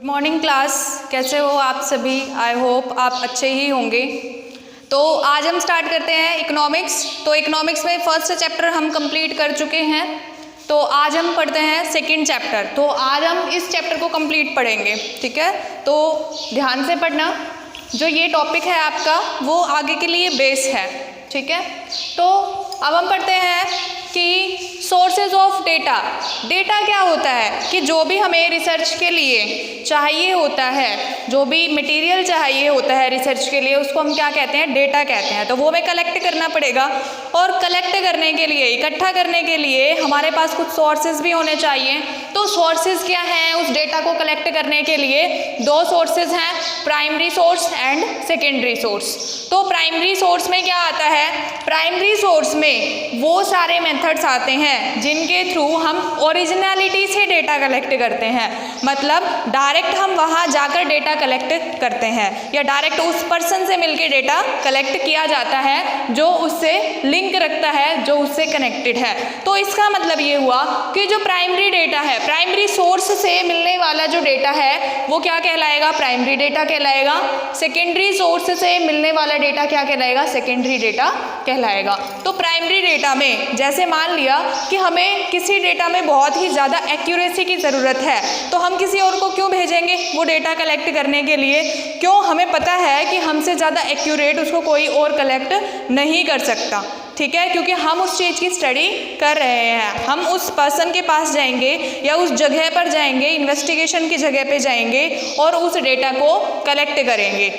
Morning class, कैसे हो आप सभी? आई होप आप अच्छे ही होंगे। तो आज हम स्टार्ट करते हैं इकोनॉमिक्स। तो इकोनॉमिक्स में फर्स्ट चैप्टर हम कंप्लीट कर चुके हैं, तो आज हम पढ़ते हैं सेकंड चैप्टर। तो आज हम इस चैप्टर को कंप्लीट पढ़ेंगे, ठीक है? तो ध्यान से पढ़ना, जो ये टॉपिक है आपका वो आगे के लिए बेस है, ठीक है? तो अब हम पढ़ते हैं कि सोर्सेज ऑफ डेटा। डेटा क्या होता है कि जो भी हमें रिसर्च के लिए चाहिए होता है, जो भी मटेरियल चाहिए होता है रिसर्च के लिए, उसको हम क्या कहते हैं? डेटा कहते हैं। तो वो हमें कलेक्ट करना पड़ेगा, और कलेक्ट करने के लिए, इकट्ठा करने के लिए हमारे पास कुछ सोर्सेज भी होने चाहिए। तो सोर्सेज क्या हैं उस डेटा को कलेक्ट करने के लिए? दो सोर्सेज हैं, primary source and secondary source. तो प्राइमरी सोर्स में क्या आता है? प्राइमरी सोर्स में वो सारे मेथड्स आते हैं जिनके थ्रू हम ओरिजिनलिटी से डेटा कलेक्ट करते हैं। मतलब डायरेक्ट हम वहाँ जाकर डेटा कलेक्ट करते हैं, या डायरेक्ट उस पर्सन से मिलकर डेटा कलेक्ट किया जाता है जो उससे लिंक रखता है, जो उससे कनेक्टेड है। तो इसका मतलब ये हुआ कि जो प्राइमरी डेटा है, प्राइमरी सोर्स से मिलने वाला जो डेटा है वो क्या कहलाएगा? प्राइमरी डेटा कहलाएगा। सेकेंडरी सोर्स से मिलने वाला डेटा क्या कहलाएगा? सेकेंडरी डेटा कहलाएगा। तो प्राइमरी डेटा में जैसे मान लिया कि हमें किसी डेटा में बहुत ही ज़्यादा एक्यूरेसी की ज़रूरत है, तो हम किसी और को क्यों भेजेंगे वो डेटा कलेक्ट करने के लिए? क्यों? हमें पता है कि हमसे ज़्यादा एक्यूरेट उसको कोई और कलेक्ट नहीं कर सकता, ठीक है? क्योंकि हम उस चीज़ की स्टडी कर रहे हैं, हम उस पर्सन के पास जाएंगे या उस जगह पर जाएंगे, इन्वेस्टिगेशन की जगह पे जाएंगे और उस डेटा को कलेक्ट करेंगे।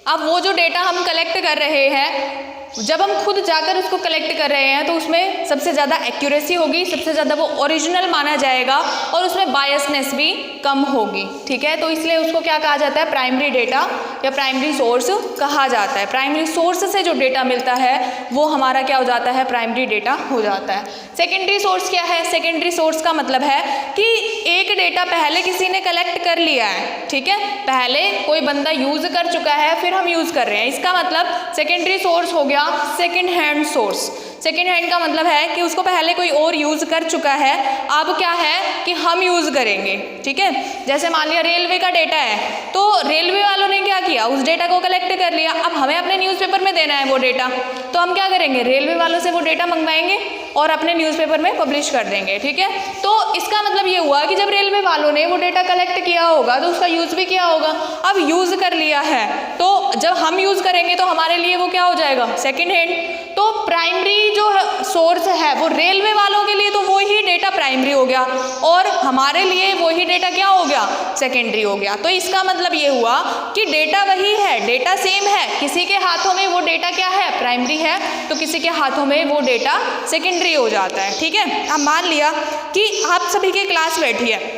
अब वो जो डेटा हम कलेक्ट कर रहे हैं, जब हम खुद जाकर उसको कलेक्ट कर रहे हैं तो उसमें सबसे ज़्यादा एक्यूरेसी होगी, सबसे ज़्यादा वो ओरिजिनल माना जाएगा, और उसमें बायसनेस भी कम होगी, ठीक है? तो इसलिए उसको क्या कहा जाता है? प्राइमरी डेटा या प्राइमरी सोर्स कहा जाता है। प्राइमरी सोर्स से जो डेटा मिलता है वो हमारा क्या हो जाता है? प्राइमरी डेटा हो जाता है। सेकेंडरी सोर्स क्या है? सेकेंडरी सोर्स का मतलब है कि एक डेटा पहले किसी ने कलेक्ट कर लिया है, ठीक है? पहले कोई बंदा यूज़ कर चुका है, फिर हम यूज़ कर रहे हैं। इसका मतलब सेकेंडरी सोर्स हो गया second hand source. Second hand का मतलब है कि उसको पहले कोई और यूज़ कर चुका है, अब क्या है कि हम यूज़ करेंगे, ठीक है? जैसे मान लिया रेलवे का डेटा है, तो रेलवे वालों ने क्या किया? उस डेटा को कलेक्ट कर लिया। अब हमें अपने न्यूज़पेपर में देना है वो डेटा, तो हम क्या करेंगे? रेलवे वालों से वो डेटा मंगवाएंगे और अपने न्यूज़पेपर में पब्लिश कर देंगे, ठीक है? तो इसका मतलब ये हुआ कि जब रेलवे वालों ने वो डेटा कलेक्ट किया होगा तो उसका यूज़ भी किया होगा। अब यूज़ कर लिया है, तो जब हम यूज़ करेंगे तो हमारे लिए वो क्या हो जाएगा? Second hand. तो प्राइमरी जो सोर्स है वो रेलवे वालों के लिए तो वो ही डेटा प्राइमरी हो गया, और हमारे लिए वही डेटा क्या हो गया? सेकेंडरी हो गया। तो इसका मतलब ये हुआ कि डेटा वही है, डेटा सेम है, किसी के हाथों में वो डेटा क्या है? प्राइमरी है, तो किसी के हाथों में वो डेटा सेकेंडरी हो जाता है, ठीक है? अब मान लिया कि आप सभी की क्लास बैठी है,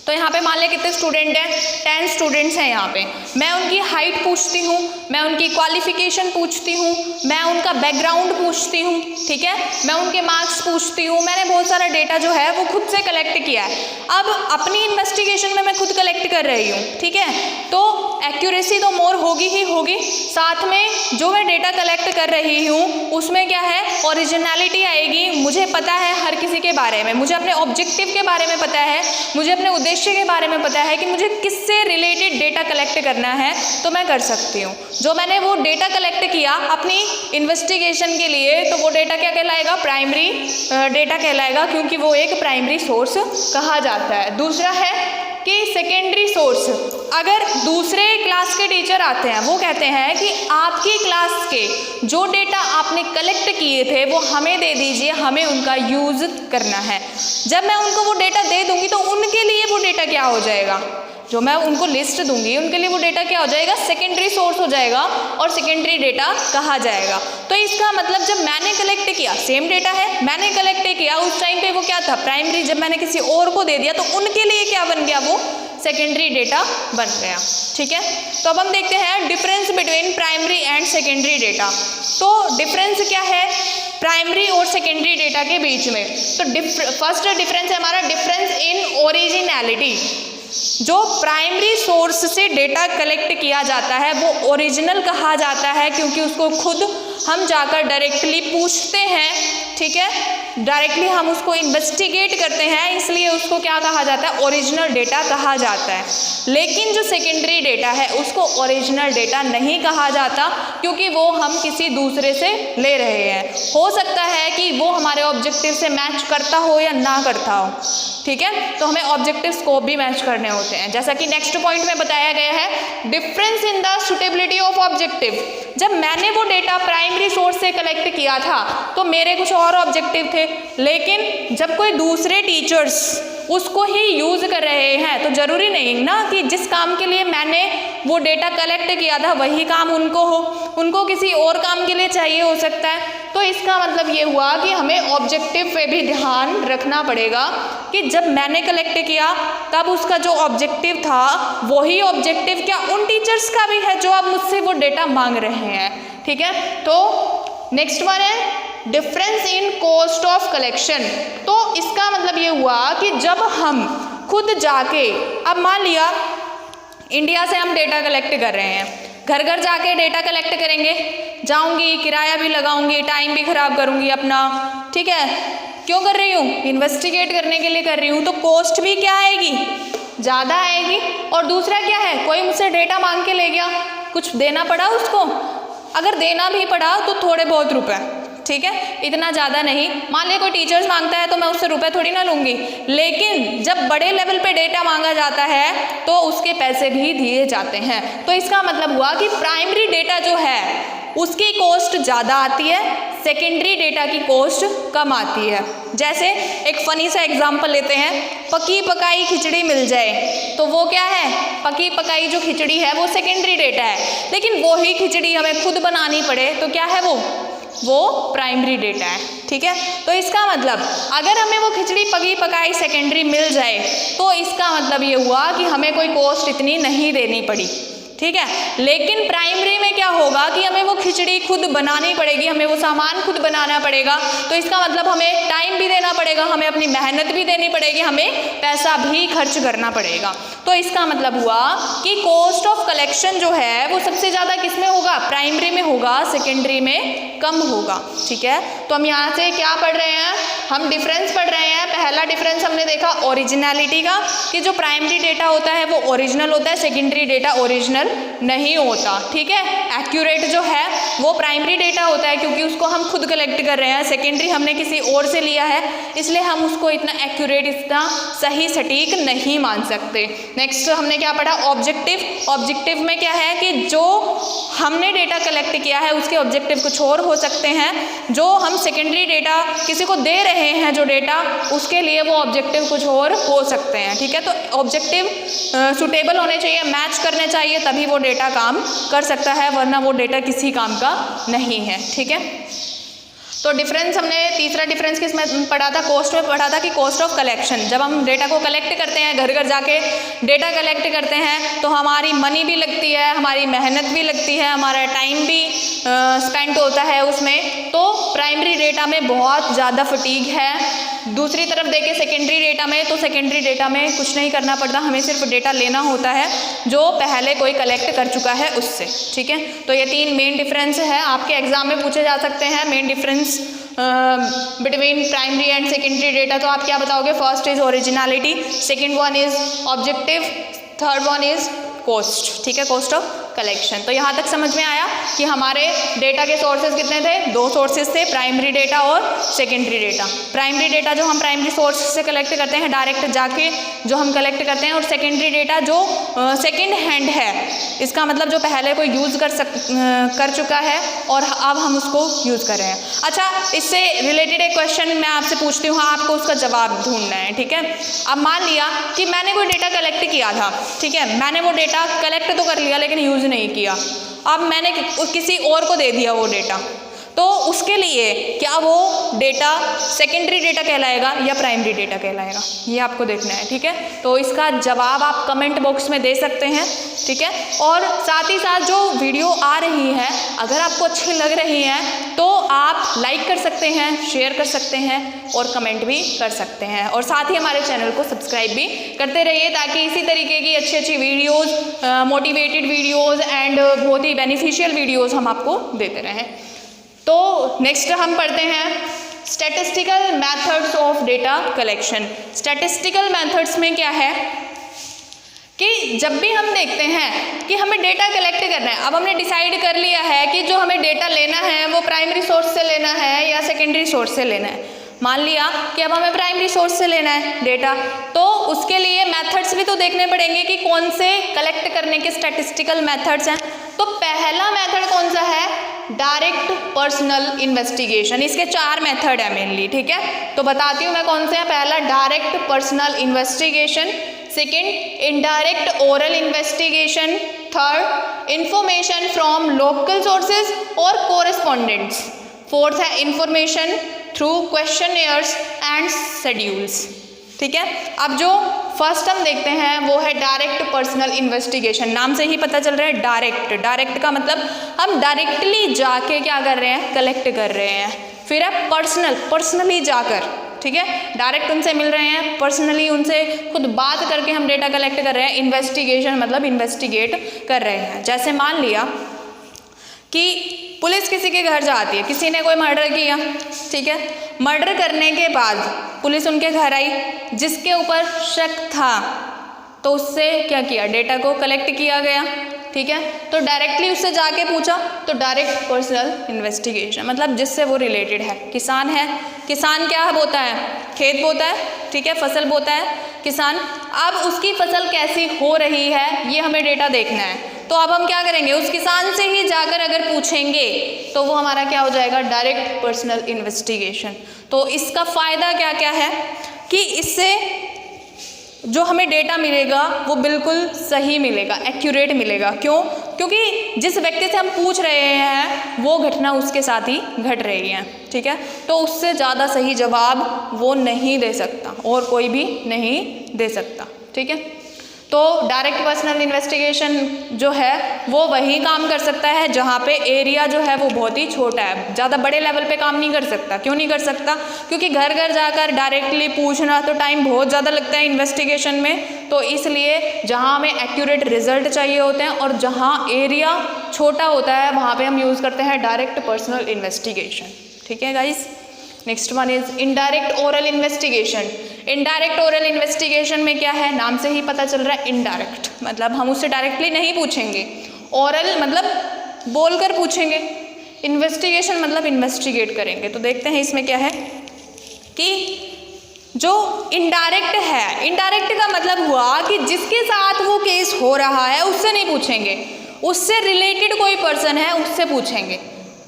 तो यहाँ पे मान लिया कितने स्टूडेंट हैं? 10 स्टूडेंट्स हैं यहाँ पे। मैं उनकी हाइट पूछती हूँ, मैं उनकी क्वालिफिकेशन पूछती हूँ, मैं उनका बैकग्राउंड पूछती हूँ, ठीक है? मैं उनके मार्क्स पूछती हूँ। मैंने बहुत सारा डेटा जो है वो खुद से कलेक्ट किया है। अब अपनी इन्वेस्टिगेशन में मैं खुद कलेक्ट कर रही हूँ, ठीक है? तो एक्यूरेसी तो मोर होगी ही होगी, साथ में जो मैं डेटा कलेक्ट कर रही हूँ उसमें क्या है? ओरिजिनलिटी आएगी। मुझे पता है हर किसी के बारे में, मुझे अपने ऑब्जेक्टिव के बारे में पता है, मुझे अपने उद्देश्य के बारे में पता है कि मुझे किससे रिलेटेड डेटा कलेक्ट करना है, तो मैं कर सकती हूँ। जो मैंने वो डेटा कलेक्ट किया अपनी इन्वेस्टिगेशन के लिए, तो वो डेटा क्या कहलाएगा? प्राइमरी डेटा कहलाएगा, क्योंकि वो एक प्राइमरी सोर्स कहा जाता है। दूसरा है कि सेकेंडरी सोर्स। अगर दूसरे क्लास के टीचर आते हैं, वो कहते हैं कि आपकी क्लास के जो डेटा आपने कलेक्ट किए थे वो हमें दे दीजिए, हमें उनका यूज़ करना है। जब मैं उनको वो डेटा दे दूंगी तो उनके लिए वो डेटा क्या हो जाएगा? जो मैं उनको लिस्ट दूंगी उनके लिए वो डेटा क्या हो जाएगा? सेकेंडरी सोर्स हो जाएगा, और सेकेंडरी डेटा कहा जाएगा। तो इसका मतलब जब मैंने कलेक्ट किया, सेम डेटा है, मैंने कलेक्ट किया, उस टाइम पे वो क्या था? प्राइमरी। जब मैंने किसी और को दे दिया तो उनके लिए क्या बन गया? वो सेकेंडरी डेटा बन गया, ठीक है? तो अब हम देखते हैं difference between primary and secondary data. तो डिफरेंस क्या है प्राइमरी और सेकेंडरी डेटा के बीच में? तो फर्स्ट डिफरेंस है हमारा डिफरेंस इन ओरिजिनलिटी। जो प्राइमरी सोर्स से डेटा कलेक्ट किया जाता है वो ओरिजिनल कहा जाता है, क्योंकि उसको खुद हम जाकर डायरेक्टली पूछते हैं ठीक है, डायरेक्टली हम उसको इन्वेस्टिगेट करते हैं, इसलिए उसको क्या कहा जाता है, ओरिजिनल डेटा कहा जाता है। लेकिन जो सेकेंडरी डेटा है उसको ओरिजिनल डेटा नहीं कहा जाता, क्योंकि वो हम किसी दूसरे से ले रहे हैं। हो सकता है कि वो हमारे ऑब्जेक्टिव से मैच करता हो या ना करता हो, ठीक है, तो हमें ऑब्जेक्टिव स्कोप भी मैच करने होते हैं। जैसा कि नेक्स्ट पॉइंट में बताया गया है, difference in the suitability of objective. जब मैंने वो डेटा प्राइमरी सोर्स से कलेक्ट किया था तो मेरे कुछ और ऑब्जेक्टिव थे, लेकिन जब कोई दूसरे टीचर्स उसको ही यूज़ कर रहे हैं तो ज़रूरी नहीं ना कि जिस काम के लिए मैंने वो डेटा कलेक्ट किया था वही काम उनको हो, उनको किसी और काम के लिए चाहिए हो सकता है। तो इसका मतलब ये हुआ कि हमें ऑब्जेक्टिव पे भी ध्यान रखना पड़ेगा कि जब मैंने कलेक्ट किया तब उसका जो ऑब्जेक्टिव था वही ऑब्जेक्टिव क्या उन टीचर्स का भी है जो अब मुझसे वो डेटा मांग रहे हैं, ठीक है। तो नेक्स्ट वन है difference in cost of collection. तो इसका मतलब ये हुआ कि जब हम खुद जाके, अब मान लिया इंडिया से हम डेटा कलेक्ट कर रहे हैं, घर घर जाके डेटा कलेक्ट करेंगे, जाऊंगी, किराया भी लगाऊंगी, टाइम भी खराब करूंगी अपना, ठीक है, क्यों कर रही हूँ, इन्वेस्टिगेट करने के लिए कर रही हूँ, तो कॉस्ट भी क्या आएगी, ज़्यादा आएगी। और दूसरा क्या है, कोई मुझसे डेटा मांग के ले गया, कुछ देना पड़ा उसको, अगर देना भी पड़ा तो थोड़े बहुत रुपए, ठीक है, इतना ज़्यादा नहीं। मान लिया कोई टीचर्स मांगता है तो मैं उससे रुपए थोड़ी ना लूँगी, लेकिन जब बड़े लेवल पे डेटा मांगा जाता है तो उसके पैसे भी दिए जाते हैं। तो इसका मतलब हुआ कि प्राइमरी डेटा जो है उसकी कॉस्ट ज़्यादा आती है, सेकेंडरी डेटा की कॉस्ट कम आती है। जैसे एक फ़नी सा एग्जाम्पल लेते हैं, पकी पकाई खिचड़ी मिल जाए तो वो क्या है, पकी पकाई जो खिचड़ी है वो सेकेंडरी डेटा है, लेकिन वही खिचड़ी हमें खुद बनानी पड़े तो क्या है वो प्राइमरी डेटा है, ठीक है। तो इसका मतलब अगर हमें वो खिचड़ी पकी पकाई सेकेंडरी मिल जाए तो इसका मतलब ये हुआ कि हमें कोई कॉस्ट इतनी नहीं देनी पड़ी, ठीक है। लेकिन प्राइमरी में क्या होगा कि हमें वो खिचड़ी खुद बनानी पड़ेगी, हमें वो सामान खुद बनाना पड़ेगा, तो इसका मतलब हमें टाइम भी देना पड़ेगा, हमें अपनी मेहनत भी देनी पड़ेगी, हमें पैसा भी खर्च करना पड़ेगा। तो इसका मतलब हुआ कि कॉस्ट ऑफ कलेक्शन जो है वो सबसे ज़्यादा किस में होगा, प्राइमरी में होगा, सेकेंडरी में कम होगा, ठीक है। तो हम यहाँ से क्या पढ़ रहे हैं, हम डिफरेंस पढ़ रहे हैं। पहला डिफरेंस हमने देखा ओरिजिनलिटी का, कि जो प्राइमरी डेटा होता है वो ओरिजिनल होता है, सेकेंडरी डेटा ओरिजिनल नहीं होता, ठीक है। एक्यूरेट जो है वो प्राइमरी डेटा होता है क्योंकि उसको हम खुद कलेक्ट कर रहे हैं, सेकेंडरी हमने किसी और से लिया है, इसलिए हम उसको इतना एक्यूरेट, इतना सही सटीक नहीं मान सकते। नेक्स्ट हमने क्या पढ़ा, ऑब्जेक्टिव। ऑब्जेक्टिव में क्या है कि जो हमने डेटा कलेक्ट किया है उसके ऑब्जेक्टिव कुछ और हो सकते हैं, जो हम सेकेंडरी डेटा किसी को दे रहे हैं जो डेटा, उसके लिए वो ऑब्जेक्टिव कुछ और हो सकते हैं, ठीक है। तो ऑब्जेक्टिव सुटेबल होने चाहिए, मैच करने चाहिए, तभी वो डेटा काम कर सकता है, वरना वो डेटा किसी काम का नहीं है, ठीक है। तो डिफरेंस हमने तीसरा डिफरेंस किस में पढ़ा था, कॉस्ट में पढ़ा था कि कॉस्ट ऑफ कलेक्शन। जब हम डेटा को कलेक्ट करते हैं, घर घर जाके डेटा कलेक्ट करते हैं तो हमारी मनी भी लगती है, हमारी मेहनत भी लगती है, हमारा टाइम भी स्पेंड होता है उसमें। तो प्राइमरी डेटा में बहुत ज़्यादा फटीग है। दूसरी तरफ देखें सेकेंडरी डेटा में, तो सेकेंडरी डेटा में कुछ नहीं करना पड़ता, हमें सिर्फ डेटा लेना होता है जो पहले कोई कलेक्ट कर चुका है उससे, ठीक है। तो ये तीन मेन डिफरेंस है, आपके एग्जाम में पूछे जा सकते हैं। Main difference between primary and secondary data, तो आप क्या बताओगे, first is originality, second one is objective, third one is cost, ठीक है, कॉस्ट ऑफ कलेक्शन। तो यहाँ तक समझ में आया कि हमारे डेटा के सोर्सेज कितने थे, दो सोर्सेज थे, प्राइमरी डेटा और सेकेंडरी डेटा। प्राइमरी डेटा जो हम प्राइमरी सोर्स से कलेक्ट करते हैं, डायरेक्ट जाके जो हम कलेक्ट करते हैं, और सेकेंडरी डेटा जो सेकेंड हैंड है, इसका मतलब जो पहले कोई यूज़ कर चुका है और अब हम उसको यूज़ कर रहे हैं। अच्छा, इससे रिलेटेड एक क्वेश्चन मैं आपसे पूछती हूँ, हाँ, आपको उसका जवाब ढूंढना है, ठीक है। अब मान लिया कि मैंने कोई डेटा कलेक्ट किया था, ठीक है, मैंने वो डेटा कलेक्ट तो कर लिया लेकिन यूज़ नहीं किया, अब मैंने किसी और को दे दिया वो डेटा, तो उसके लिए क्या वो डेटा सेकेंडरी डेटा कहलाएगा या प्राइमरी डेटा कहलाएगा, ये आपको देखना है, ठीक है। तो इसका जवाब आप कमेंट बॉक्स में दे सकते हैं, ठीक है। और साथ ही साथ जो वीडियो आ रही है, अगर आपको अच्छी लग रही है तो आप लाइक कर सकते हैं, शेयर कर सकते हैं और कमेंट भी कर सकते हैं, और साथ ही हमारे चैनल को सब्सक्राइब भी करते रहिए ताकि इसी तरीके की अच्छी अच्छी वीडियोज़, मोटिवेटेड वीडियोज़ एंड बहुत ही बेनिफिशियल वीडियोज़ हम आपको देते रहें। तो नेक्स्ट हम पढ़ते हैं statistical methods of data collection. Statistical methods में क्या है कि जब भी हम देखते हैं कि हमें डेटा कलेक्ट करना है, अब हमने डिसाइड कर लिया है कि जो हमें डेटा लेना है वो प्राइमरी सोर्स से लेना है या सेकेंडरी सोर्स से लेना है। मान लिया कि अब हमें प्राइमरी सोर्स से लेना है डेटा, तो उसके लिए मेथड्स भी तो देखने पड़ेंगे कि कौन से कलेक्ट करने के स्टैटिस्टिकल मेथड्स हैं। तो पहला मेथड कौन सा है? Direct personal investigation. इसके 4 मेथड है मेनली, ठीक है, तो बताती हूँ मैं कौन से हैं। पहला direct personal investigation, second indirect oral investigation, third information from local sources और कोरेस्पॉन्डेंट्स, फोर्थ है information through questionnaires and schedules. ठीक है, अब जो फर्स्ट हम देखते हैं वो है डायरेक्ट पर्सनल इन्वेस्टिगेशन। नाम से ही पता चल रहा है डायरेक्ट। डायरेक्ट का मतलब हम डायरेक्टली जाके क्या कर रहे हैं? कलेक्ट कर रहे हैं। फिर है पर्सनल, पर्सनली जाकर, ठीक है, डायरेक्ट उनसे मिल रहे हैं, पर्सनली उनसे खुद बात करके हम डेटा कलेक्ट कर रहे हैं। इन्वेस्टिगेशन मतलब इन्वेस्टिगेट कर रहे हैं। जैसे मान लिया कि पुलिस किसी के घर जाती है, किसी ने कोई मर्डर किया, ठीक है, मर्डर करने के बाद पुलिस उनके घर आई, जिसके ऊपर शक था तो उससे क्या किया? डेटा को कलेक्ट किया गया, ठीक है, तो डायरेक्टली उससे जाके पूछा, तो डायरेक्ट पर्सनल इन्वेस्टिगेशन मतलब जिससे वो रिलेटेड है। किसान है, किसान क्या बोता है? खेत बोता है, ठीक है, फसल बोता है किसान। अब उसकी फसल कैसी हो रही है ये हमें डेटा देखना है, तो अब हम क्या करेंगे? उस किसान से ही जाकर अगर पूछेंगे तो वो हमारा क्या हो जाएगा? Direct personal investigation. तो इसका फ़ायदा क्या क्या है कि इससे जो हमें डेटा मिलेगा वो बिल्कुल सही मिलेगा, एक्यूरेट मिलेगा। क्यों? क्योंकि जिस व्यक्ति से हम पूछ रहे हैं वो घटना उसके साथ ही घट रही है, ठीक है, तो उससे ज़्यादा सही जवाब वो नहीं दे सकता और कोई भी नहीं दे सकता, ठीक है। तो डायरेक्ट पर्सनल इन्वेस्टिगेशन जो है वो वही काम कर सकता है जहाँ पे एरिया जो है वो बहुत ही छोटा है, ज़्यादा बड़े लेवल पे काम नहीं कर सकता। क्यों नहीं कर सकता? क्योंकि घर घर जाकर डायरेक्टली पूछना तो टाइम बहुत ज़्यादा लगता है इन्वेस्टिगेशन में, तो इसलिए जहाँ हमें एक्यूरेट रिजल्ट चाहिए होते हैं और जहाँ एरिया छोटा होता है वहाँ पर हम यूज़ करते हैं डायरेक्ट पर्सनल इन्वेस्टिगेशन, ठीक है guys. Next one is indirect oral investigation. Indirect oral investigation में क्या है? नाम से ही पता चल रहा है इनडायरेक्ट, मतलब हम उससे डायरेक्टली नहीं पूछेंगे। ओरल मतलब बोलकर पूछेंगे, इन्वेस्टिगेशन मतलब इन्वेस्टिगेट करेंगे। तो देखते हैं इसमें क्या है कि जो इनडायरेक्ट है, इनडायरेक्ट का मतलब हुआ कि जिसके साथ वो केस हो रहा है उससे नहीं पूछेंगे, उससे रिलेटेड कोई पर्सन है उससे पूछेंगे,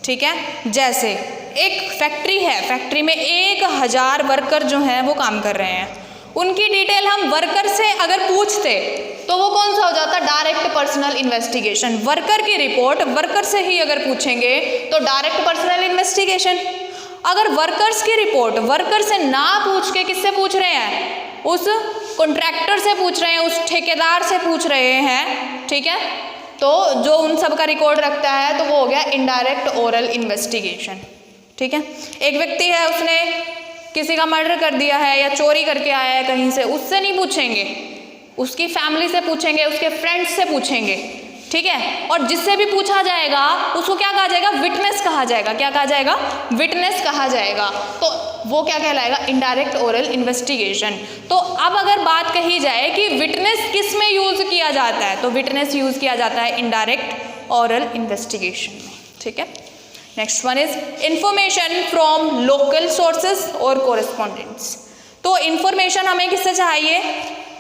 ठीक है। जैसे एक फैक्ट्री है, फैक्ट्री में 1000 वर्कर जो हैं वो काम कर रहे हैं, उनकी डिटेल हम वर्कर से अगर पूछते तो वो कौन सा हो जाता? Direct personal investigation. वर्कर की रिपोर्ट वर्कर से ही अगर पूछेंगे तो डायरेक्ट पर्सनल इन्वेस्टिगेशन। अगर वर्कर्स की रिपोर्ट वर्कर से ना पूछ के किससे पूछ रहे हैं? उस कॉन्ट्रैक्टर से पूछ रहे हैं, उस ठेकेदार से पूछ रहे हैं, ठीक है, तो जो उन सब का रिकॉर्ड रखता है तो वो हो गया इनडायरेक्ट ओरल इन्वेस्टिगेशन, ठीक है। एक व्यक्ति है, उसने किसी का मर्डर कर दिया है या चोरी करके आया है कहीं से, उससे नहीं पूछेंगे, उसकी फैमिली से पूछेंगे, उसके फ्रेंड्स से पूछेंगे, ठीक है। और जिससे भी पूछा जाएगा उसको क्या कहा जाएगा? विटनेस कहा जाएगा। क्या कहा जाएगा? विटनेस कहा जाएगा। तो वो क्या कहलाएगा? Indirect oral investigation. तो अब अगर बात कही जाए कि विटनेस किस में यूज़ किया जाता है, तो विटनेस यूज़ किया जाता है इनडायरेक्ट ओरल इन्वेस्टिगेशन में, ठीक है। Next one is information from local sources और कोरेस्पॉन्डेंट्स। तो इंफॉर्मेशन हमें किससे चाहिए?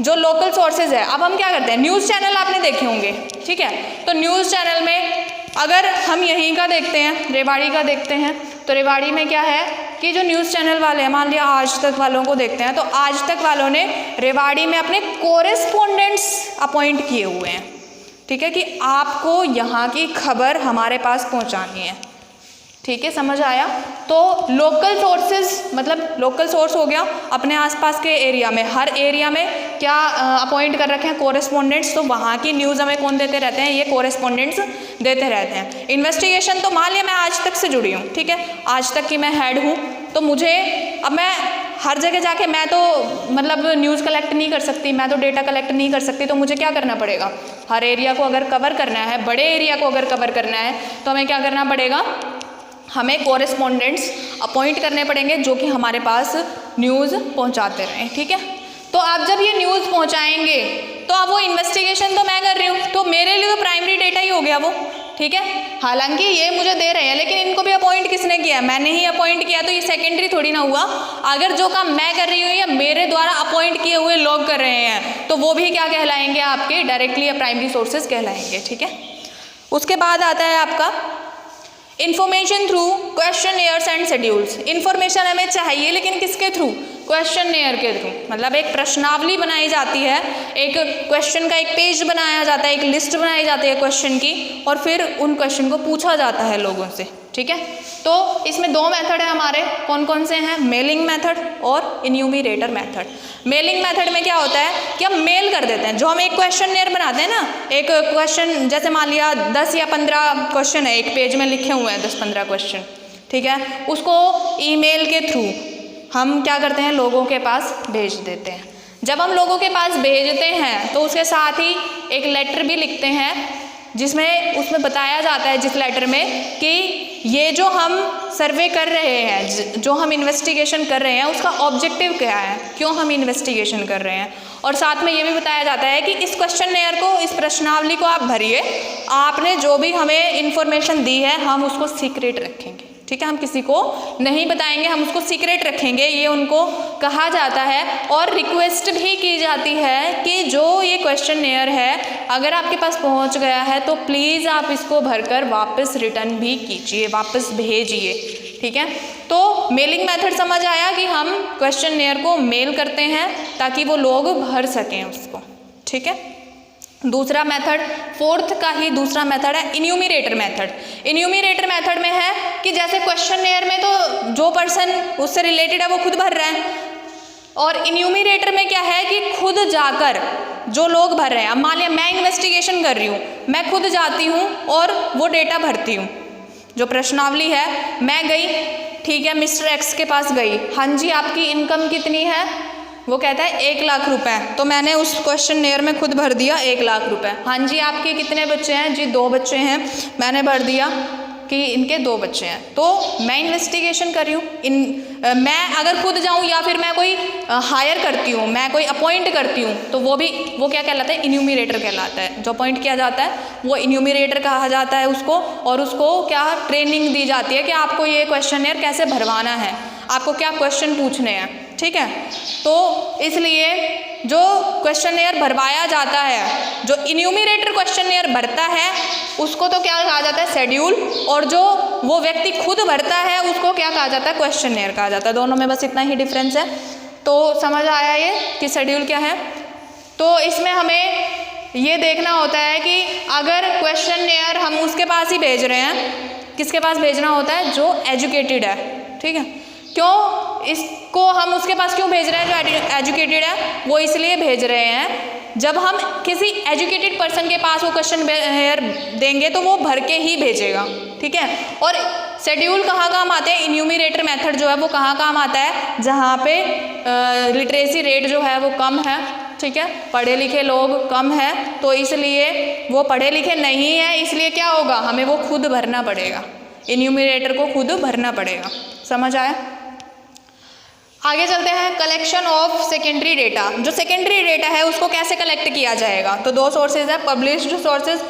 जो लोकल सोर्सेज है। अब हम क्या करते हैं? न्यूज़ चैनल आपने देखे होंगे, ठीक है, तो न्यूज़ चैनल में अगर हम यहीं का देखते हैं, रेवाड़ी का देखते हैं, तो रेवाड़ी में क्या है कि जो न्यूज़ चैनल वाले हैं, मान लिया आज तक वालों को देखते हैं, तो आज तक वालों ने रेवाड़ी में अपने कोरेस्पॉन्डेंट्स अपॉइंट किए हुए हैं, ठीक है, कि आपको यहाँ की खबर हमारे पास पहुँचानी है, ठीक है, समझ आया। तो लोकल सोर्सेज मतलब लोकल सोर्स हो गया अपने आसपास के एरिया में, हर एरिया में क्या अपॉइंट कर रखे हैं? कोरेस्पॉन्डेंट्स। तो वहाँ की न्यूज़ हमें कौन देते रहते हैं? ये कोरेस्पॉन्डेंट्स देते रहते हैं। इन्वेस्टिगेशन तो मान लिया मैं आज तक से जुड़ी हूँ, ठीक है, आज तक की मैं हेड हूँ, तो मुझे अब मैं हर जगह जाके मैं तो मतलब न्यूज़ कलेक्ट नहीं कर सकती, मैं तो डेटा कलेक्ट नहीं कर सकती, तो मुझे क्या करना पड़ेगा? हर एरिया को अगर कवर करना है, बड़े एरिया को अगर कवर करना है, तो हमें क्या करना पड़ेगा? हमें कॉरेस्पॉन्डेंट्स अपॉइंट करने पड़ेंगे जो कि हमारे पास न्यूज़ पहुंचाते रहें, ठीक है। तो आप जब ये न्यूज़ पहुंचाएंगे तो अब वो इन्वेस्टिगेशन तो मैं कर रही हूँ, तो मेरे लिए तो प्राइमरी डेटा ही हो गया वो, ठीक है। हालांकि ये मुझे दे रहे हैं लेकिन इनको भी अपॉइंट किसने किया, मैंने ही अपॉइंट किया, तो ये सेकेंडरी थोड़ी ना हुआ। अगर जो काम मैं कर रही हूँ या मेरे द्वारा अपॉइंट किए हुए लोग कर रहे हैं तो वो भी क्या कहलाएंगे, आपके डायरेक्टली या प्राइमरी सोर्सेज कहलाएंगे, ठीक है। उसके बाद आता है आपका information through questionnaires and schedules. Information हमें चाहिए लेकिन किसके थ्रू, क्वेश्चनएयर के थ्रू। मतलब एक प्रश्नावली बनाई जाती है, एक क्वेश्चन का एक पेज बनाया जाता है, एक लिस्ट बनाई जाती है क्वेश्चन की, और फिर उन क्वेश्चन को पूछा जाता है लोगों से, ठीक है। तो इसमें दो मेथड है हमारे, कौन कौन से हैं, मेलिंग मेथड और इन्यूमरेटर मेथड। मेलिंग मेथड में क्या होता है कि हम मेल कर देते हैं, जो हम एक क्वेश्चनएयर बनाते हैं ना, एक क्वेश्चन जैसे मान लिया 10 या 15 क्वेश्चन है, एक पेज में लिखे हुए हैं 10-15 क्वेश्चन, ठीक है, उसको ईमेल के थ्रू हम क्या करते हैं, लोगों के पास भेज देते हैं। जब हम लोगों के पास भेजते हैं तो उसके साथ ही एक लेटर भी लिखते हैं जिसमें उसमें बताया जाता है, जिस लेटर में, कि ये जो हम सर्वे कर रहे हैं, जो हम इन्वेस्टिगेशन कर रहे हैं, उसका ऑब्जेक्टिव क्या है, क्यों हम इन्वेस्टिगेशन कर रहे हैं। और साथ में ये भी बताया जाता है कि इस क्वेश्चनएयर को, इस प्रश्नावली को आप भरिए, आपने जो भी हमें इन्फॉर्मेशन दी है हम उसको सीक्रेट रखेंगे, ठीक है, हम किसी को नहीं बताएंगे, हम उसको सीक्रेट रखेंगे, ये उनको कहा जाता है। और रिक्वेस्ट भी की जाती है कि जो ये क्वेश्चनएयर है अगर आपके पास पहुंच गया है तो प्लीज़ आप इसको भरकर वापस रिटर्न भी कीजिए, वापस भेजिए, ठीक है। तो मेलिंग मेथड समझ आया कि हम क्वेश्चनएयर को मेल करते हैं ताकि वो लोग भर सकें उसको, ठीक है। दूसरा मेथड, फोर्थ का ही दूसरा मेथड है इन्यूमरेटर मेथड। इन्यूमरेटर मेथड में है कि जैसे क्वेश्चनएयर में तो जो पर्सन उससे रिलेटेड है वो खुद भर रहे हैं, और इन्यूमरेटर में क्या है कि खुद जाकर जो लोग भर रहे हैं, अब मान लिया मैं इन्वेस्टिगेशन कर रही हूँ, मैं खुद जाती हूँ और वो डेटा भरती हूँ, जो प्रश्नावली है, मैं गई, ठीक है, मिस्टर एक्स के पास गई, हाँ जी आपकी इनकम कितनी है, वो कहता है 1 लाख रुपए, तो मैंने उस क्वेश्चनएयर में खुद भर दिया 1 लाख रुपए। हाँ जी आपके कितने बच्चे हैं, जी 2 बच्चे हैं, मैंने भर दिया कि इनके 2 बच्चे हैं। तो मैं इन्वेस्टिगेशन कर रही हूँ, मैं अगर खुद जाऊँ या फिर मैं कोई हायर करती हूँ, मैं कोई अपॉइंट करती हूँ, तो वो क्या कहलाता है, इन्यूमरेटर कहलाता है। जो अपॉइंट किया जाता है वो इन्यूमरेटर कहा जाता है उसको, और उसको क्या ट्रेनिंग दी जाती है कि आपको ये क्वेश्चनएयर कैसे भरवाना है, आपको क्या क्वेश्चन पूछने हैं, ठीक है। तो इसलिए जो क्वेश्चनएयर भरवाया जाता है, जो इन्यूमरेटर क्वेश्चनएयर भरता है उसको तो क्या कहा जाता है, शेड्यूल, और जो वो व्यक्ति खुद भरता है उसको क्या कहा जाता है, क्वेश्चनएयर कहा जाता है। दोनों में बस इतना ही डिफरेंस है। तो समझ आया ये कि शेड्यूल क्या है। तो इसमें हमें ये देखना होता है कि अगर क्वेश्चनएयर हम उसके पास ही भेज रहे हैं, किसके पास भेजना होता है, जो एजुकेटेड है, ठीक है। क्यों इसको हम उसके पास क्यों भेज रहे हैं, जो एजुकेटेड है, वो इसलिए भेज रहे हैं जब हम किसी एजुकेटेड पर्सन के पास वो क्वेश्चनएयर देंगे तो वो भर के ही भेजेगा, ठीक है। और शेड्यूल कहाँ काम आते हैं, इन्यूमरेटर मेथड जो है वो कहाँ काम आता है, जहाँ पे लिटरेसी रेट जो है वो कम है, ठीक है, पढ़े लिखे लोग कम है, तो इसलिए वो पढ़े लिखे नहीं है, इसलिए क्या होगा, हमें वो खुद भरना पड़ेगा, इन्यूमरेटर को खुद भरना पड़ेगा। समझ आया। आगे चलते हैं, कलेक्शन ऑफ सेकेंडरी डेटा। जो सेकेंडरी डेटा है उसको कैसे कलेक्ट किया जाएगा, तो 2 सोर्सेज है, पब्लिश्ड सोर्सेज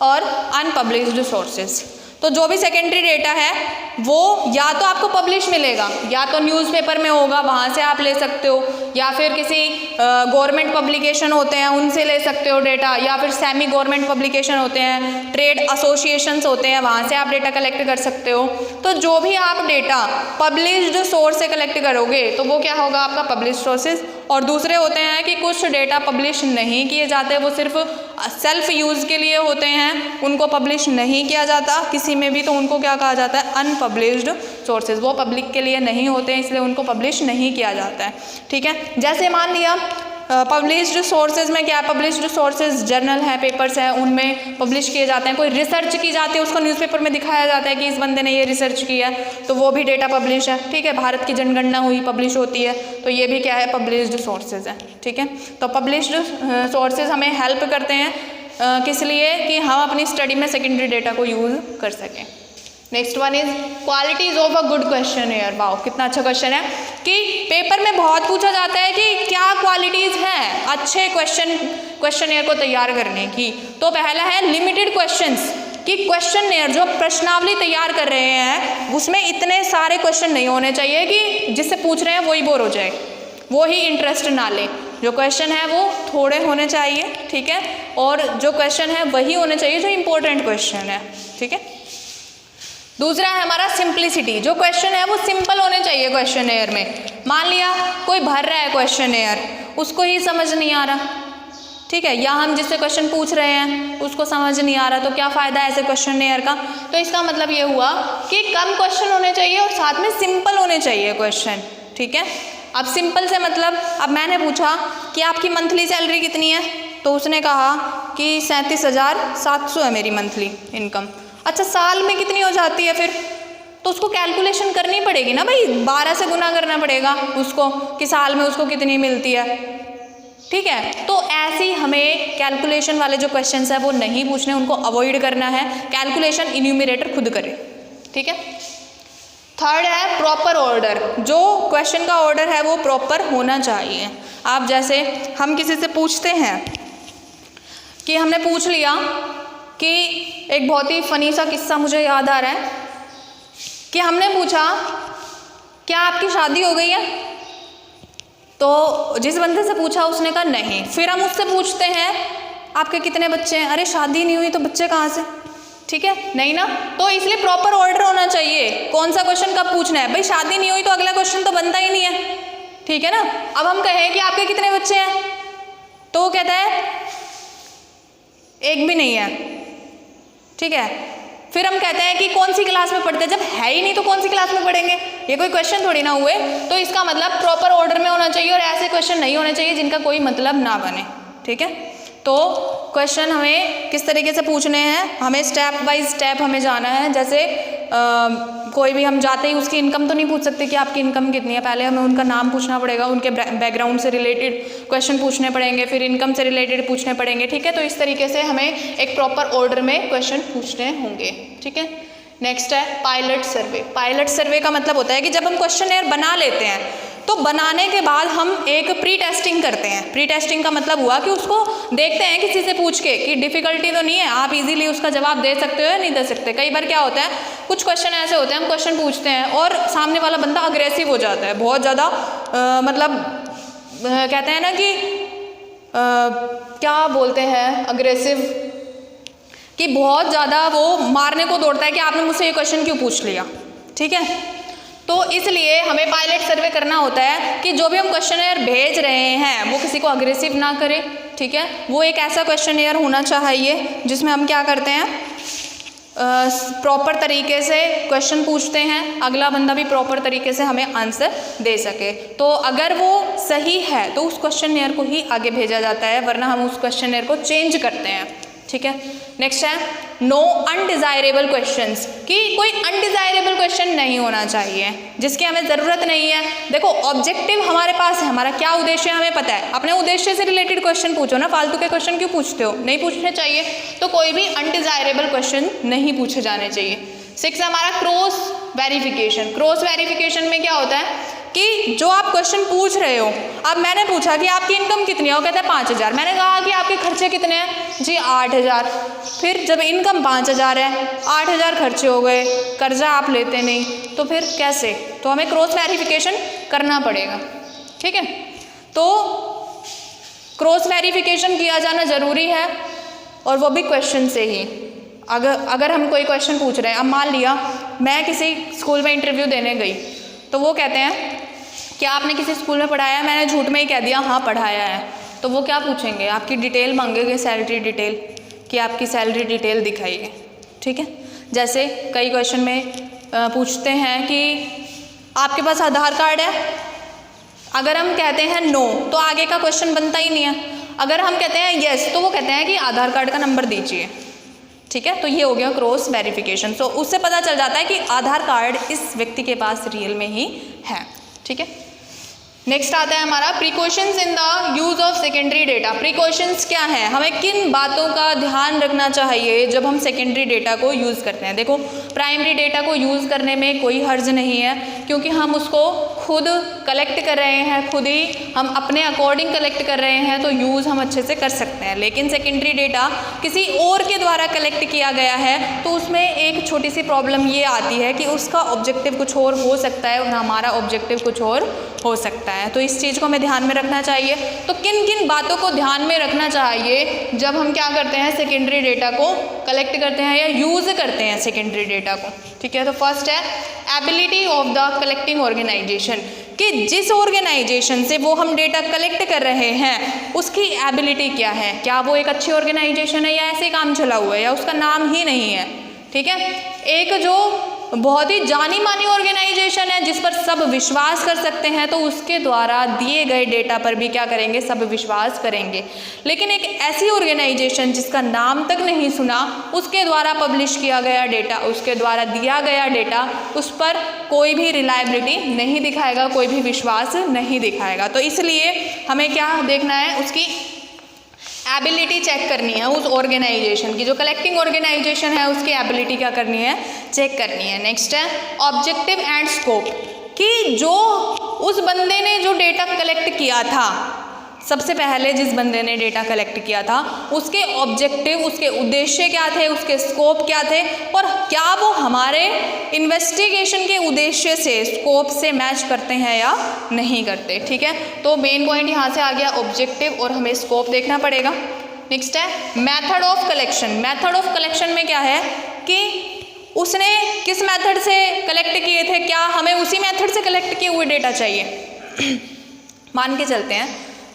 और अनपब्लिश्ड सोर्सेज। तो जो भी सेकेंडरी डेटा है वो या तो आपको पब्लिश मिलेगा, या तो न्यूज़पेपर में होगा, वहाँ से आप ले सकते हो, या फिर किसी गवर्नमेंट पब्लिकेशन होते हैं उनसे ले सकते हो डेटा, या फिर सेमी गवर्नमेंट पब्लिकेशन होते हैं, ट्रेड एसोसिएशंस होते हैं, वहाँ से आप डेटा कलेक्ट कर सकते हो। तो जो भी आप डेटा पब्लिश्ड सोर्स से कलेक्ट करोगे तो वो क्या होगा, आपका पब्लिश्ड सोर्सेज। और दूसरे होते हैं कि कुछ डेटा पब्लिश नहीं किए जाते, वो सिर्फ सेल्फ यूज़ के लिए होते हैं, उनको पब्लिश नहीं किया जाता किसी में भी, तो उनको क्या कहा जाता है, अनपब्लिश्ड सोर्सेज। वो पब्लिक के लिए नहीं होते हैं इसलिए उनको पब्लिश नहीं किया जाता है, ठीक है। जैसे मान लिया पब्लिश्ड सोर्सेज में क्या है, पब्लिश्ड सोर्सेज जर्नल है, पेपर्स हैं, उनमें पब्लिश किए जाते हैं। कोई रिसर्च की जाती है उसको न्यूज़पेपर में दिखाया जाता है कि इस बंदे ने ये रिसर्च किया है, तो वो भी डेटा पब्लिश है, ठीक है। भारत की जनगणना हुई, पब्लिश होती है, तो ये भी क्या है, पब्लिश्ड सोर्सेज है, ठीक है। तो पब्लिश्ड सोर्सेज हमें हेल्प करते हैं किस लिए, कि हम अपनी स्टडी में सेकेंडरी डेटा को यूज़ कर सकें। Next one is qualities of a good questionnaire. Wow, कितना अच्छा क्वेश्चन है कि पेपर में बहुत पूछा जाता है कि क्या क्वालिटीज हैं अच्छे क्वेश्चनेयर को तैयार करने की। तो पहला है लिमिटेड क्वेश्चंस, कि क्वेश्चनेयर जो प्रश्नावली तैयार कर रहे हैं उसमें इतने सारे क्वेश्चन नहीं होने चाहिए कि जिससे पूछ रहे हैं वही बोर हो जाए, वो ही इंटरेस्ट ना ले। जो क्वेश्चन है वो थोड़े होने चाहिए, ठीक है, और जो क्वेश्चन है वही होने चाहिए जो इम्पोर्टेंट क्वेश्चन है, ठीक है। दूसरा है हमारा सिंप्लिसिटी, जो क्वेश्चन है वो सिंपल होने चाहिए क्वेश्चनेयर में। मान लिया कोई भर रहा है क्वेश्चनेयर, उसको ही समझ नहीं आ रहा, ठीक है, या हम जिससे क्वेश्चन पूछ रहे हैं उसको समझ नहीं आ रहा, तो क्या फ़ायदा है ऐसे क्वेश्चनेयर का। तो इसका मतलब ये हुआ कि कम क्वेश्चन होने चाहिए और साथ में सिंपल होने चाहिए क्वेश्चन, ठीक है। अब सिंपल से मतलब, अब मैंने पूछा कि आपकी मंथली सैलरी कितनी है, तो उसने कहा कि 37,700 है मेरी मंथली इनकम। अच्छा, साल में कितनी हो जाती है फिर, तो उसको कैलकुलेशन करनी पड़ेगी ना भाई, 12 से गुना करना पड़ेगा उसको कि साल में उसको कितनी मिलती है, ठीक है। तो ऐसे ही हमें कैलकुलेशन वाले जो क्वेश्चंस है वो नहीं पूछने, उनको अवॉइड करना है, कैलकुलेशन इन्यूमरेटर खुद करे, ठीक है। थर्ड है प्रॉपर ऑर्डर, जो क्वेश्चन का ऑर्डर है वो प्रॉपर होना चाहिए। आप जैसे हम किसी से पूछते हैं कि हमने पूछ लिया कि एक बहुत ही फ़नी सा किस्सा मुझे याद आ रहा है कि हमने पूछा क्या आपकी शादी हो गई है, तो जिस बंदे से पूछा उसने कहा नहीं। फिर हम उससे पूछते हैं आपके कितने बच्चे हैं, अरे शादी नहीं हुई तो बच्चे कहाँ से, ठीक है, नहीं ना। तो इसलिए प्रॉपर ऑर्डर होना चाहिए, कौन सा क्वेश्चन कब पूछना है। भाई शादी नहीं हुई तो अगला क्वेश्चन तो बनता ही नहीं है, ठीक है ना। अब हम कहें कि आपके कितने बच्चे हैं, तो वो कहता है एक भी नहीं है, ठीक है। फिर हम कहते हैं कि कौन सी क्लास में पढ़ते हैं, जब है ही नहीं तो कौन सी क्लास में पढ़ेंगे, ये कोई क्वेश्चन थोड़ी ना हुए। तो इसका मतलब प्रॉपर ऑर्डर में होना चाहिए और ऐसे क्वेश्चन नहीं होने चाहिए जिनका कोई मतलब ना बने, ठीक है। तो क्वेश्चन हमें किस तरीके से पूछने हैं, हमें स्टेप बाय स्टेप हमें जाना है। जैसे कोई भी हम जाते ही उसकी इनकम तो नहीं पूछ सकते कि आपकी इनकम कितनी है, पहले हमें उनका नाम पूछना पड़ेगा, उनके बैकग्राउंड से रिलेटेड क्वेश्चन पूछने पड़ेंगे, फिर इनकम से रिलेटेड पूछने पड़ेंगे, ठीक है। तो इस तरीके से हमें एक प्रॉपर ऑर्डर में क्वेश्चन पूछने होंगे, ठीक है। नेक्स्ट है पायलट सर्वे। पायलट सर्वे का मतलब होता है कि जब हम क्वेश्चनेयर बना लेते हैं तो बनाने के बाद हम एक प्री टेस्टिंग करते हैं। प्री टेस्टिंग का मतलब हुआ कि उसको देखते हैं किसी से पूछ के कि डिफ़िकल्टी तो नहीं है, आप इजीली उसका जवाब दे सकते हो या नहीं दे सकते। कई बार क्या होता है, कुछ क्वेश्चन ऐसे होते हैं हम क्वेश्चन पूछते हैं और सामने वाला बंदा अग्रेसिव हो जाता है, बहुत ज़्यादा मतलब कहते हैं ना कि क्या बोलते हैं अग्रेसिव, कि बहुत ज़्यादा वो मारने को दौड़ता है कि आपने मुझसे ये क्वेश्चन क्यों पूछ लिया, ठीक है। तो इसलिए हमें पायलट सर्वे करना होता है कि जो भी हम क्वेश्चनेयर भेज रहे हैं वो किसी को अग्रेसिव ना करे, ठीक है। वो एक ऐसा क्वेश्चनेयर होना चाहिए जिसमें हम क्या करते हैं, प्रॉपर तरीके से क्वेश्चन पूछते हैं, अगला बंदा भी प्रॉपर तरीके से हमें आंसर दे सके। तो अगर वो सही है तो उस क्वेश्चनेयर को ही आगे भेजा जाता है, वरना हम उस क्वेश्चनेयर को चेंज करते हैं, ठीक है। नेक्स्ट है नो अनडिज़ायरेबल क्वेश्चंस, कि कोई अनडिज़ायरेबल क्वेश्चन नहीं होना चाहिए जिसकी हमें ज़रूरत नहीं है। देखो ऑब्जेक्टिव हमारे पास है, हमारा क्या उद्देश्य है हमें पता है, अपने उद्देश्य से रिलेटेड क्वेश्चन पूछो ना, फालतू के क्वेश्चन क्यों पूछते हो, नहीं पूछने चाहिए। तो कोई भी अनडिज़ायरेबल क्वेश्चन नहीं पूछे जाने चाहिए। 6 हमारा क्रॉस वेरिफिकेशन। क्रॉस वेरिफिकेशन में क्या होता है कि जो आप क्वेश्चन पूछ रहे हो, अब मैंने पूछा कि आपकी इनकम कितनी है, वो कहता है 5,000। मैंने कहा कि आपके खर्चे कितने हैं, जी 8,000। फिर जब इनकम 5,000 है, 8,000 खर्चे हो गए, कर्जा आप लेते नहीं, तो फिर कैसे। तो हमें क्रॉस वेरिफिकेशन करना पड़ेगा, ठीक है। तो क्रॉस वेरिफिकेशन किया जाना ज़रूरी है, और वो भी क्वेश्चन से ही। अगर हम कोई क्वेश्चन पूछ रहे हैं, अब मान लिया मैं किसी स्कूल में इंटरव्यू देने गई, तो वो कहते हैं कि आपने किसी स्कूल में पढ़ाया है, मैंने झूठ में ही कह दिया हाँ पढ़ाया है। तो वो क्या पूछेंगे, आपकी डिटेल मांगेंगे, सैलरी डिटेल, कि आपकी सैलरी डिटेल दिखाइए, ठीक है। जैसे कई क्वेश्चन में पूछते हैं कि आपके पास आधार कार्ड है, अगर हम कहते हैं नो तो आगे का क्वेश्चन बनता ही नहीं है। अगर हम कहते हैं येस तो वो कहते हैं कि आधार कार्ड का नंबर दीजिए, ठीक है। तो ये हो गया क्रॉस वेरिफिकेशन। तो उससे पता चल जाता है कि आधार कार्ड इस व्यक्ति के पास रियल में ही है, ठीक है। नेक्स्ट आता है हमारा precautions in the use of secondary data. Precautions क्या है, हमें किन बातों का ध्यान रखना चाहिए जब हम सेकेंडरी डेटा को यूज़ करते हैं। देखो, प्राइमरी डेटा को यूज़ करने में कोई हर्ज नहीं है, क्योंकि हम उसको खुद कलेक्ट कर रहे हैं, खुद ही हम अपने अकॉर्डिंग कलेक्ट कर रहे हैं, तो यूज़ हम अच्छे से कर सकते हैं। लेकिन सेकेंडरी डेटा किसी और के द्वारा कलेक्ट किया गया है, तो उसमें एक छोटी सी प्रॉब्लम ये आती है कि उसका ऑब्जेक्टिव कुछ और हो सकता है और हमारा ऑब्जेक्टिव कुछ और हो सकता है। तो इस चीज़ को हमें ध्यान में रखना चाहिए। तो किन किन बातों को ध्यान में रखना चाहिए जब हम क्या करते हैं, सेकेंडरी डेटा को कलेक्ट करते हैं या यूज़ करते हैं सेकेंडरी डेटा को। ठीक है, तो फर्स्ट है ability of the collecting organization, कि जिस ऑर्गेनाइजेशन से वो हम डेटा कलेक्ट कर रहे हैं उसकी एबिलिटी क्या है, क्या वो एक अच्छी ऑर्गेनाइजेशन है या ऐसे काम चला हुआ है या उसका नाम ही नहीं है। ठीक है, एक जो बहुत ही जानी मानी ऑर्गेनाइजेशन है जिस पर सब विश्वास कर सकते हैं, तो उसके द्वारा दिए गए डेटा पर भी क्या करेंगे, सब विश्वास करेंगे। लेकिन एक ऐसी ऑर्गेनाइजेशन जिसका नाम तक नहीं सुना, उसके द्वारा पब्लिश किया गया डेटा, उसके द्वारा दिया गया डेटा, उस पर कोई भी रिलायबिलिटी नहीं दिखाएगा, कोई भी विश्वास नहीं दिखाएगा। तो इसलिए हमें क्या देखना है, उसकी एबिलिटी चेक करनी है उस ऑर्गेनाइजेशन की, जो कलेक्टिंग ऑर्गेनाइजेशन है उसकी एबिलिटी क्या करनी है, चेक करनी है। नेक्स्ट है ऑब्जेक्टिव एंड स्कोप, कि जो उस बंदे ने जो डेटा कलेक्ट किया था, सबसे पहले जिस बंदे ने डेटा कलेक्ट किया था, उसके ऑब्जेक्टिव, उसके उद्देश्य क्या थे, उसके स्कोप क्या थे, और क्या वो हमारे इन्वेस्टिगेशन के उद्देश्य से, स्कोप से मैच करते हैं या नहीं करते। ठीक है, तो मेन पॉइंट यहाँ से आ गया ऑब्जेक्टिव, और हमें स्कोप देखना पड़ेगा। नेक्स्ट है method of collection. Method of collection में क्या है कि उसने किस मेथड से कलेक्ट किए थे, क्या हमें उसी मेथड से कलेक्ट किए हुए डेटा चाहिए। मान के चलते हैं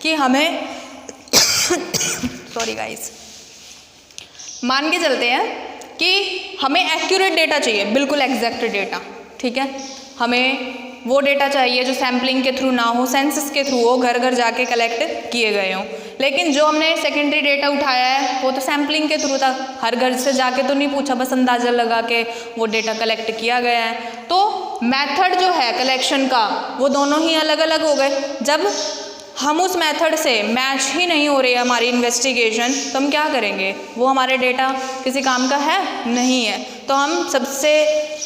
कि हमें सॉरी गाइस, मान के चलते हैं कि हमें एक्यूरेट डेटा चाहिए, बिल्कुल एग्जैक्ट डेटा। ठीक है, हमें वो डेटा चाहिए जो सैम्पलिंग के थ्रू ना हो, सेंसस के थ्रू हो, घर घर जाके कलेक्ट किए गए हों। लेकिन जो हमने सेकेंडरी डेटा उठाया है वो तो सैम्पलिंग के थ्रू था, हर घर से जाके तो नहीं पूछा, बस अंदाज़ा लगा के वो डेटा कलेक्ट किया गया है। तो मेथड जो है कलेक्शन का वो दोनों ही अलग अलग हो गए। जब हम उस मेथड से मैच ही नहीं हो रही है हमारी इन्वेस्टिगेशन, तो हम क्या करेंगे, वो हमारे डेटा किसी काम का है नहीं है। तो हम सबसे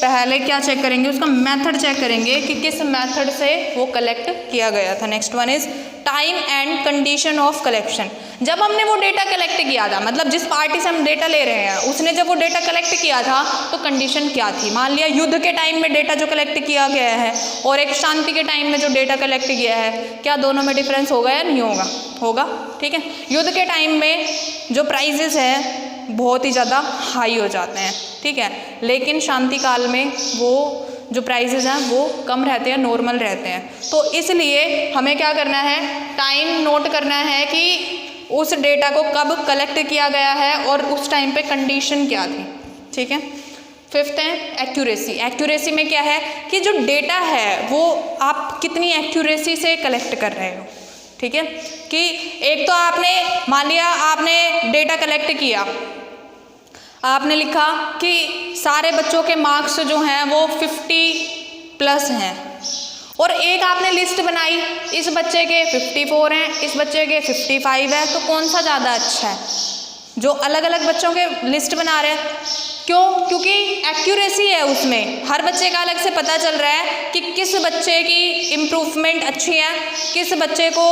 पहले क्या चेक करेंगे, उसका मेथड चेक करेंगे कि किस मेथड से वो कलेक्ट किया गया था। Next one is time and condition of collection. जब हमने वो डेटा कलेक्ट किया था, मतलब जिस पार्टी से हम डेटा ले रहे हैं उसने जब वो डेटा कलेक्ट किया था तो कंडीशन क्या थी। मान लिया युद्ध के टाइम में डेटा जो कलेक्ट किया गया है और एक शांति के टाइम में जो डेटा कलेक्ट किया है, क्या दोनों में डिफरेंस होगा या नहीं होगा, होगा। ठीक है, युद्ध के टाइम में जो प्राइजेस है बहुत ही ज़्यादा हाई हो जाते हैं। ठीक है, लेकिन शांति काल में वो जो प्राइजेस हैं वो कम रहते हैं, नॉर्मल रहते हैं। तो इसलिए हमें क्या करना है, टाइम नोट करना है कि उस डेटा को कब कलेक्ट किया गया है और उस टाइम पे कंडीशन क्या थी। ठीक है, फिफ्थ है एक्यूरेसी। एक्यूरेसी में क्या है कि जो डेटा है वो आप कितनी एक्यूरेसी से कलेक्ट कर रहे हो। ठीक है, कि एक तो आपने मान लिया आपने डेटा कलेक्ट किया, आपने लिखा कि सारे बच्चों के मार्क्स जो हैं वो 50+ हैं, और एक आपने लिस्ट बनाई, इस बच्चे के 54 हैं, इस बच्चे के 55 है, तो कौन सा ज़्यादा अच्छा है, जो अलग अलग बच्चों के लिस्ट बना रहे हैं। क्यों? क्योंकि एक्यूरेसी है उसमें, हर बच्चे का अलग से पता चल रहा है कि किस बच्चे की इम्प्रूवमेंट अच्छी है, किस बच्चे को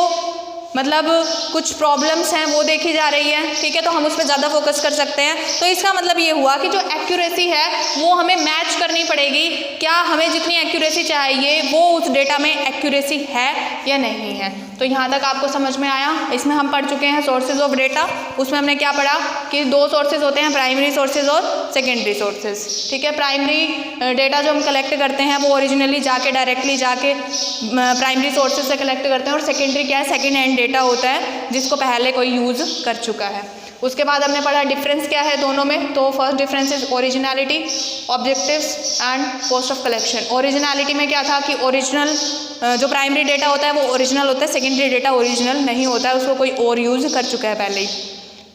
मतलब कुछ प्रॉब्लम्स हैं वो देखी जा रही है। ठीक है, तो हम उस पर ज़्यादा फोकस कर सकते हैं। तो इसका मतलब ये हुआ कि जो एक्यूरेसी है वो हमें मैच करनी पड़ेगी, क्या हमें जितनी एक्यूरेसी चाहिए वो उस डेटा में एक्यूरेसी है या नहीं है। तो यहाँ तक आपको समझ में आया। इसमें हम पढ़ चुके हैं सोर्सेज ऑफ डेटा। उसमें हमने क्या पढ़ा कि दो सोर्सेज होते हैं, प्राइमरी सोर्सेज और सेकेंडरी सोर्सेज। ठीक है, प्राइमरी डेटा जो हम कलेक्ट करते हैं वो ओरिजिनली जाके डायरेक्टली जाके प्राइमरी सोर्सेज से कलेक्ट करते हैं, और सेकेंडरी क्या है, सेकेंड हैंड डेटा होता है जिसको पहले कोई यूज़ कर चुका है। उसके बाद हमने पढ़ा डिफरेंस क्या है दोनों में। तो first difference is originality, objectives and cost of collection. Originality में क्या था कि ओरिजिनल जो प्राइमरी डेटा होता है वो ओरिजिनल होता है, सेकेंडरी डेटा ओरिजिनल नहीं होता है, उसको कोई और यूज़ कर चुका है पहले ही।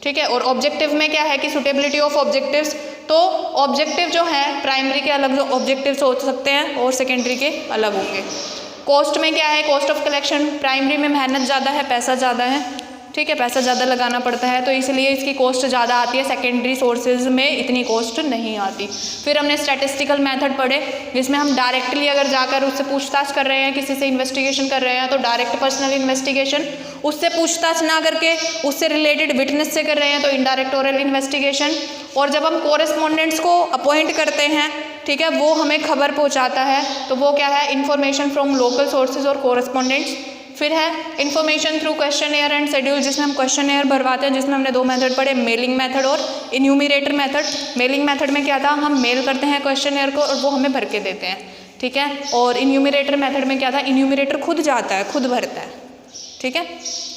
ठीक है, और ऑब्जेक्टिव में क्या है कि सुटेबिलिटी ऑफ ऑब्जेक्टिव्स। तो ऑब्जेक्टिव जो है प्राइमरी के अलग जो ऑब्जेक्टिव्स हो सकते हैं और सेकेंडरी के अलग होंगे। कॉस्ट में क्या है, कॉस्ट ऑफ कलेक्शन, प्राइमरी में मेहनत ज़्यादा है, पैसा ज़्यादा है, ठीक है, पैसा ज़्यादा लगाना पड़ता है, तो इसलिए इसकी कॉस्ट ज़्यादा आती है। सेकेंडरी सोर्सेज में इतनी कॉस्ट नहीं आती। फिर हमने स्टैटिस्टिकल मेथड पढ़े, जिसमें हम डायरेक्टली अगर जाकर उससे पूछताछ कर रहे हैं, किसी से इन्वेस्टिगेशन कर रहे हैं, तो डायरेक्ट पर्सनल इन्वेस्टिगेशन, उससे पूछताछ ना करके उससे रिलेटेड विटनेस से कर रहे हैं तो इनडायरेक्ट ओरल इन्वेस्टिगेशन। और जब हम कोरेस्पोंडेंट्स को अपॉइंट करते हैं, ठीक है, वो हमें खबर पहुँचाता है, तो वो क्या है, इन्फॉर्मेशन फ्रॉम लोकल सोर्सेज और कोरेस्पोंडेंट्स। फिर है इन्फॉर्मेशन थ्रू क्वेश्चनएयर एंड शेड्यूल, जिसमें हम क्वेश्चनएयर भरवाते हैं, जिसमें हमने 2 मेथड पढ़े, मेलिंग मेथड और इन्यूमरेटर मेथड। मेलिंग मेथड में क्या था, हम मेल करते हैं क्वेश्चनएयर को और वो हमें भर के देते हैं, ठीक है। और इन्यूमरेटर मेथड में क्या था, इन्यूमरेटर खुद जाता है, खुद भरता है, ठीक है।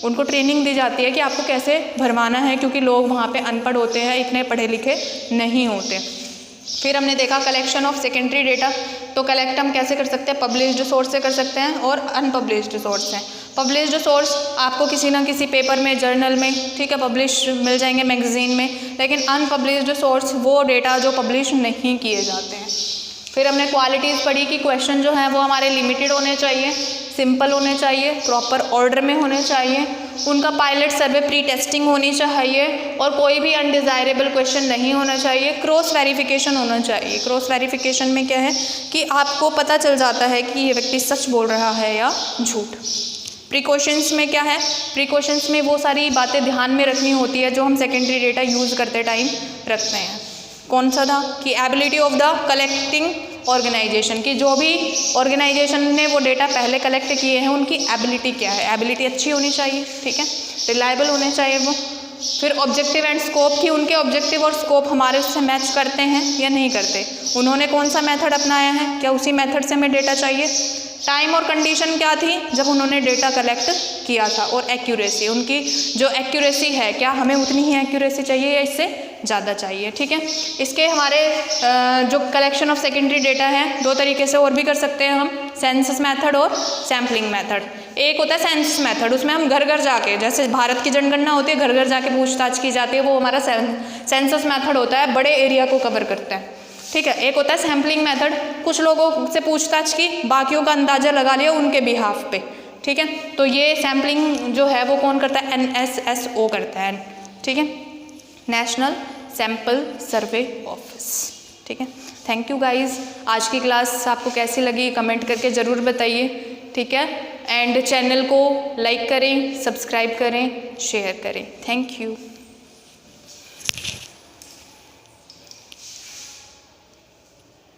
उनको ट्रेनिंग दी जाती है कि आपको कैसे भरवाना है, क्योंकि लोग वहाँ पे अनपढ़ होते हैं, इतने पढ़े लिखे नहीं होते। फिर हमने देखा कलेक्शन ऑफ सेकेंडरी डेटा, तो कलेक्ट हम कैसे कर सकते हैं, पब्लिश्ड सोर्स से कर सकते हैं और अनपब्लिश्ड सोर्स से। पब्लिश्ड सोर्स आपको किसी ना किसी पेपर में, जर्नल में, ठीक है, पब्लिश मिल जाएंगे, मैगजीन में। लेकिन अनपब्लिश्ड सोर्स वो डेटा जो पब्लिश नहीं किए जाते हैं। फिर हमने क्वालिटीज़ पढ़ी कि क्वेश्चन जो है वो हमारे लिमिटेड होने चाहिए, सिंपल होने चाहिए, प्रॉपर ऑर्डर में होने चाहिए, उनका पायलट सर्वे प्री टेस्टिंग होनी चाहिए और कोई भी अनडिज़ायरेबल क्वेश्चन नहीं होना चाहिए। क्रॉस वेरिफिकेशन होना चाहिए। क्रॉस वेरिफिकेशन में क्या है कि आपको पता चल जाता है कि ये व्यक्ति सच बोल रहा है या झूठ। प्रिकॉशंस में क्या है, प्रिकॉशंस में वो सारी बातें ध्यान में रखनी होती है जो हम सेकेंडरी डेटा यूज़ करते टाइम रखते हैं। कौन सा था कि ability of the collecting organization, की जो भी ऑर्गेनाइजेशन ने वो डेटा पहले कलेक्ट किए हैं उनकी एबिलिटी क्या है, एबिलिटी अच्छी होनी चाहिए, ठीक है, रिलायबल होने चाहिए वो। फिर ऑब्जेक्टिव एंड स्कोप, की उनके ऑब्जेक्टिव और स्कोप हमारे उससे मैच करते हैं या नहीं करते, उन्होंने कौन सा मेथड अपनाया है, क्या उसी मेथड से हमें डेटा चाहिए। टाइम और कंडीशन क्या थी जब उन्होंने डेटा कलेक्ट किया था, और एक्यूरेसी, उनकी जो एक्यूरेसी है, क्या हमें उतनी ही एक्यूरेसी चाहिए या इससे ज़्यादा चाहिए, ठीक है। इसके हमारे जो कलेक्शन ऑफ सेकेंडरी डेटा है 2 तरीके से और भी कर सकते हैं हम, सेंसस मेथड और सैम्पलिंग मेथड। एक होता है सेंसस मेथड, उसमें हम घर घर जाके, जैसे भारत की जनगणना होती है, घर घर जाके पूछताछ की जाती है, वो हमारा सेंसस मेथड होता है, बड़े एरिया को कवर करता है, ठीक है। एक होता है सैम्पलिंग मेथड, कुछ लोगों से पूछताछ की, बाकियों का अंदाज़ा लगा लिया उनके बिहाफ पे, ठीक है। तो ये सैम्पलिंग जो है वो कौन करता है, NSSO करता है, ठीक है, नेशनल सैम्पल सर्वे ऑफिस, ठीक है। Thank you guys. आज की क्लास आपको कैसी लगी कमेंट करके ज़रूर बताइए, ठीक है। एंड चैनल को लाइक करें, सब्सक्राइब करें, शेयर करें। Thank you.